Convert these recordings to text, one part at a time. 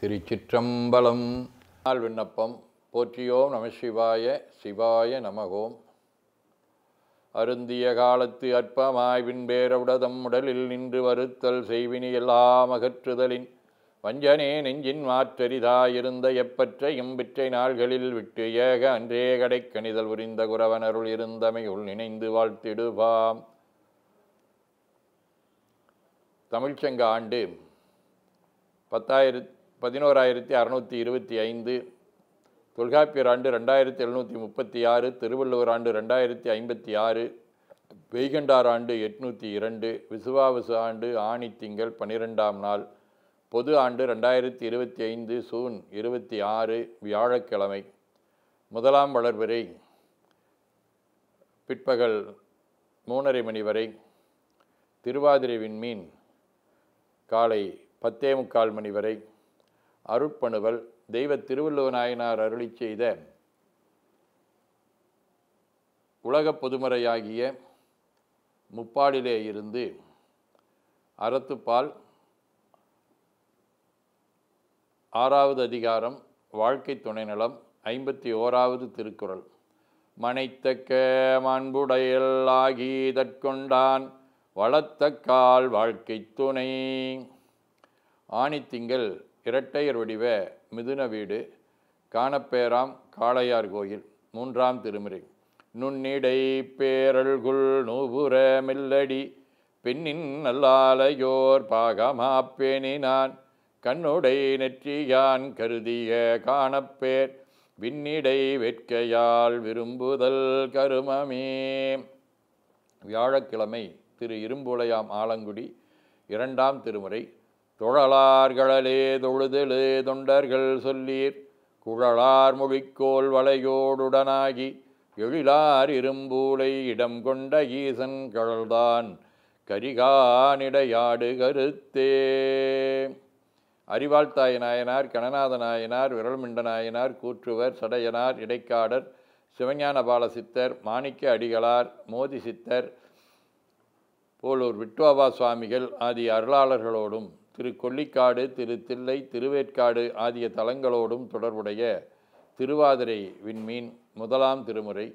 திருச்சிற்றம்பலம். நாள் விண்ணப்பம். போற்றியோம் நம சிவாய. சிவாய நமகோம். அருந்திய காலத்து அற்பமாய் விண்பேரவுடதம் உடலில் நின்று வருத்தல் செய்வினி எல்லாம் அகற்றுதலின் வஞ்சனே நெஞ்சின் மாற்றரிதாயிருந்த எப்பற்ற இம்பிற்றை நாள்களில் விட்டு ஏக அன்றே கடைக்கணிதல் புரிந்த குரவனருள் இருந்தமையுள் நினைந்து வாழ்த்திடுவாம். தமிழ்ச்சங்க ஆண்டு 11,625, தொல்காப்பியர் ஆண்டு 2736, திருவள்ளுவர் ஆண்டு 2056, வெய்கண்டார் ஆண்டு 802, விசுவாவசு ஆண்டு ஆணி திங்கள் 12ஆம் நாள், பொது ஆண்டு 2025 சூன் 26 வியாழக்கிழமை. முதலாம் வளர்பிறை பிற்பகல் 3:30 மணி வரை, திருவாதிரை விண்மீன் காலை 10:45 மணி வரை, அருட்பணுவல் தெய்வ திருவள்ளுவ நாயனார் அருளி செய்த உலகப் பொதுமறையாகிய முப்பாலிலே இருந்து அறத்துப்பால் 6வது அதிகாரம் வாழ்க்கை துணைநலம் 51வது திருக்குறள். மனைத்தக்க மாண்புடையல் ஆகி தற்கொண்டான் வளத்தக்கால் வாழ்க்கை துணை. ஆணித்திங்கள் இரட்டையர் வடிவ மிதுன வீடு, காணப்பேராம் காளையார் கோயில், 3ஆம் திருமுறை. நுண்ணிடை பேரல்குள் நூபுற மெல்லடி பெண்ணின் நல்லாலையோர் பாகமாப்பேனினான் கண்ணுடை நெற்றியான் கருதிய காணப்பேர் விண்ணிடை வெட்கையால் விரும்புதல் கருமமே. வியாழக்கிழமை. திரு இரும்புலையாம் ஆலங்குடி, 2ஆம் திருமுறை. தொழலார்களே தொழுதெழு தொண்டர்கள் சொல்லீர் குழலார் மொழிக்கோள் வளையோடுடனாகி எழிலார் இரும்பூலை இடம் கொண்ட ஈசன் கழல்தான் கரிகானிடையாடு கருத்தே. அறிவாழ்த்தாய நாயனார், கணநாத நாயனார், விரல்மிண்ட நாயனார், கூற்றுவர், சடையனார், இடைக்காடர், சிவஞான பால சித்தர், மாணிக்க அடிகளார், மோதி சித்தர், போலூர் விட்டோபா சுவாமிகள் ஆகிய அருளாளர்களோடும் திரு கொல்லிக்காடு, திரு தில்லை, திருவேற்காடு ஆகிய தலங்களோடும் தொடர்புடைய திருவாதிரை விண்மீன் 1ஆம் திருமுறை.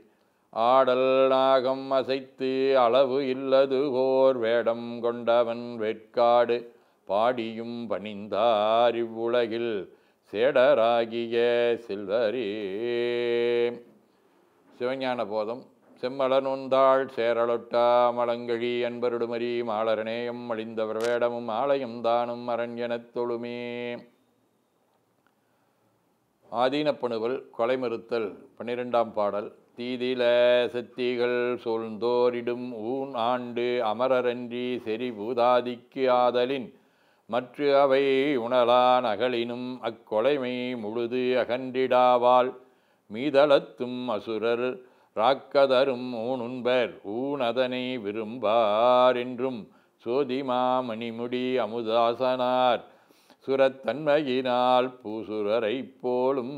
ஆடல் நாகம் அசைத்து அளவு இல்லது ஓர் வேடம் கொண்டவன் வேட்காடு பாடியும் பணிந்தார் இவ்வுலகில் சேடராகிய செல்வரே. சிவஞான போதம். செம்மலனுந்தாள் சேரலொட்டா மலங்கழி அன்பருடுமரி மாலரநேயம் அழிந்தவர் வேடமும் ஆலயம் தானும் அரண்யனத் தொழுமே. ஆதீனப்பணுவல் கொலைமறுத்தல் 12ஆம் பாடல். தீதில செத்திகள் சூழ்ந்தோரிடும் ஊன் ஆண்டு அமரரன்றி செறி பூதாதிக்கு ஆதலின் மற்ற அவை உணலான் அகலினும் அக்கொலைமை முழுது அகன்றிடாவால் மீதளத்தும் அசுரர் ராக்கதரும் ஊனுண்பர் ஊனதனை விரும்பார் என்றும் சோதிமா மணிமுடி அமுதாசனார் சுரத்தன்மையினால் பூசுரரை போலும்.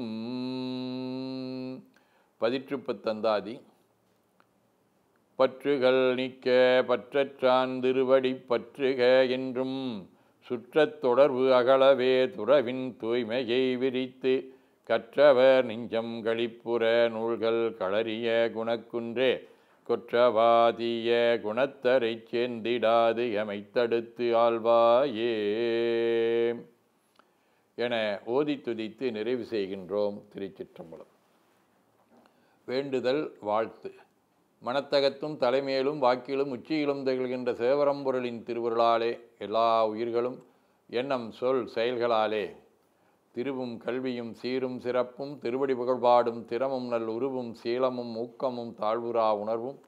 பதிற்றுப்பத்தந்தாதி. பற்றுகள் நீக்க பற்றற்றான் திருவடி பற்றுக என்றும் சுற்றத் தொடர்பு அகலவே துறவின் தூய்மையை விரித்து கற்றவர் நெஞ்சம் களிப்புற நூல்கள் களறிய குணக்குன்றே கொற்றவாதிய குணத்தரை சேர்ந்திடாது எமைத்தடுத்து ஆழ்வாயே என ஓதி துதித்து நிறைவு செய்கின்றோம். திருச்சிற்றம்பலம். வேண்டுதல் வாழ்த்து. மனத்தகத்தும் தலைமையிலும் வாக்கிலும் உச்சியிலும் திகழ்கின்ற சிவபரம்பொருளின் திருவருளாலே எல்லா உயிர்களும் எண்ணம் சொல் செயல்களாலே திருவும் கல்வியும் சீரும் சிறப்பும் திருவடி புகழ்பாடும் திறமும் நல் உருவும் சீலமும் ஊக்கமும் தாழ்வுறா உணர்வும்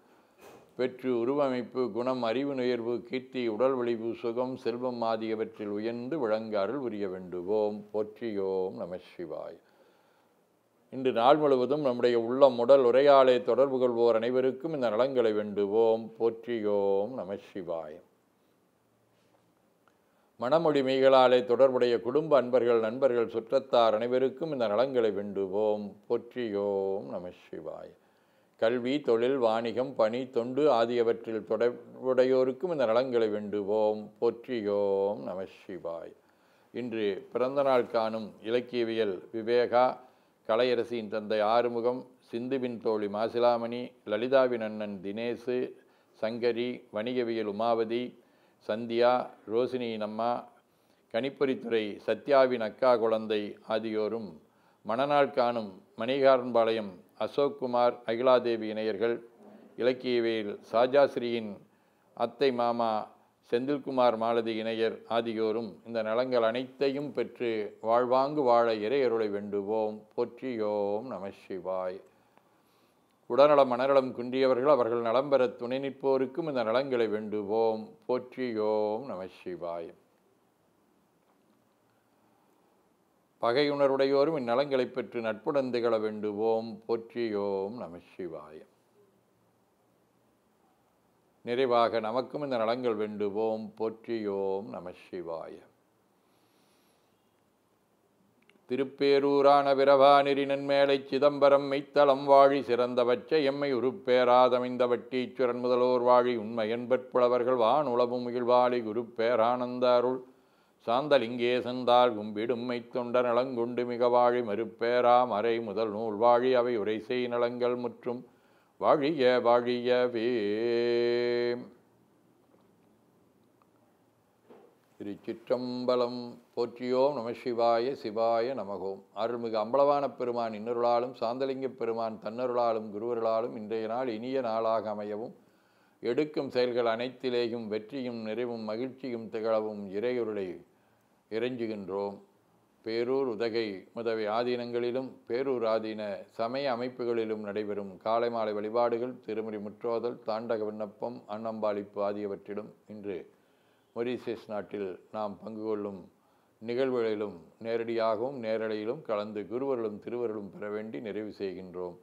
பெற்று உருவமைப்பு குணம் அறிவு நுயர்வு கீர்த்தி உடல் விளைவு சுகம் செல்வம் ஆகியவற்றில் உயர்ந்து விளங்க அருள் புரிய வேண்டுவோம். போற்றியோம் நம சிவாய். இன்று நாள் முழுவதும் நம்முடைய உள்ளம் உடல் உரையாலே தொடர்பு கொள்வோர் அனைவருக்கும் இந்த நலங்களை வேண்டுவோம். போற்றியோம் நம சிவாய். மனமொழி மெய்களாலே தொடர்புடைய குடும்ப அன்பர்கள், நண்பர்கள், சுற்றத்தார் அனைவருக்கும் இந்த நலங்களை வேண்டுவோம். போற்றியோம் நம சிவாய். கல்வி, தொழில், வாணிகம், பணி, தொண்டு ஆகியவற்றில் தொடர்புடையோருக்கும் இந்த நலங்களை வேண்டுவோம். போற்றியோம் நம சிவாய். இன்று பிறந்தநாள் காணும் இலக்கியவியல் விவேகா, கலையரசியின் தந்தை ஆறுமுகம், சிந்துவின் தோழி மாசிலாமணி, லலிதாவின் அண்ணன் தினேசு, சங்கரி, வணிகவியல் உமாவதி, சந்தியா, ரோசினியின் அம்மா, கணிப்பொறித்துறை சத்யாவின் அக்கா குழந்தை ஆகியோரும், மணநாள் காணும் மணிகாரன்பாளையம் அசோக்குமார், அகிலாதேவி இணையர்கள், இலக்கியவியல் சாஜாஸ்ரீயின் அத்தை மாமா செந்தில்குமார் மாலதி இணையர் ஆகியோரும் இந்த நலங்கள் அனைத்தையும் பெற்று வாழ்வாங்கு வாழ இறையருளை வேண்டுவோம். போற்றியோம் நம சிவாய். உடல்நலம் மனநலம் குன்றியவர்கள் அவர்கள் நலம் பெற துணை நிற்போருக்கும் இந்த நலங்களை வேண்டுவோம். போற்றியோம் நம சிவாய். பகையுணர்வுடையோரும் இந்நலங்களை பெற்று நட்புடன் திகழ வேண்டுவோம். போற்றியோம் நம சிவாய. நிறைவாக நமக்கும் இந்த நலங்கள் வேண்டுவோம். போற்றியோம் நம சிவாய. திருப்பேரூரான விரவானிரி நன்மேலை சிதம்பரம் மெய்த்தளம் வாழி சிறந்தவற்ற எம்மை உருப்பேராதமைந்த வட்டீச்சுரன் முதலோர் வாழி உண்மையன்பற்புலவர்கள் வானுளவும் முகிழ்வாழி குருப்பேரானந்த அருள் சாந்தலிங்கே செந்தால் கும்பிடும் மைத்தொண்ட நலங்கொண்டு மிக வாழி மறுப்பேரா மறை முதல் நூல் வாழி அவை உரைசை நலங்கள் முற்றும் வாழிய வாழியவே. திருச்சிற்றம்பலம். போற்றியோம் நம சிவாய. சிவாய நமகோம். அருள்மிகு அம்பலவான பெருமான் இன்னருளாலும் சாந்தலிங்க பெருமான் தன்னருளாலும் குருவருளாலும் இன்றைய நாள் இனிய நாளாக அமையவும், எடுக்கும் செயல்கள் அனைத்திலேயும் வெற்றியும் நிறைவும் மகிழ்ச்சியும் திகழவும் இறையருளை இறைஞ்சுகின்றோம். பேரூர், உதகை முதவை ஆதீனங்களிலும் பேரூர் ஆதீன சமய அமைப்புகளிலும் நடைபெறும் காலை மாலை வழிபாடுகள், திருமுறை முற்றோதல், தாண்டக விண்ணப்பம், அன்னம்பாளிப்பு ஆகியவற்றிலும் இன்று மொரீசியஸ் நாட்டில் நாம் பங்கு கொள்ளும் நிகழ்வுகளிலும் நேரடியாகவும் நேரலையிலும் கலந்து குருவர்களும் திருவர்களும் பெற வேண்டி நிறைவு செய்கின்றோம்.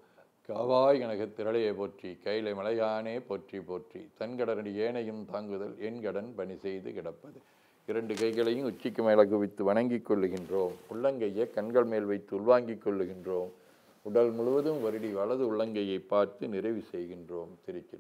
காவாய் கனக திரளையை போற்றி, கைலை மலையானே போற்றி போற்றி, தன்கடனடி ஏனையும் தாங்குதல் என் கடன் பணி செய்து கிடப்பது. இரண்டு கைகளையும் உச்சிக்கு மேலே குவித்து வணங்கிக் கொள்ளுகின்றோம். உள்ளங்கையை கண்கள் மேல் வைத்து உள்வாங்கிக் கொள்ளுகின்றோம். உடல் முழுவதும் வருடி வலது உள்ளங்கையை பார்த்து நிறைவு செய்கின்றோம். திருச்சி.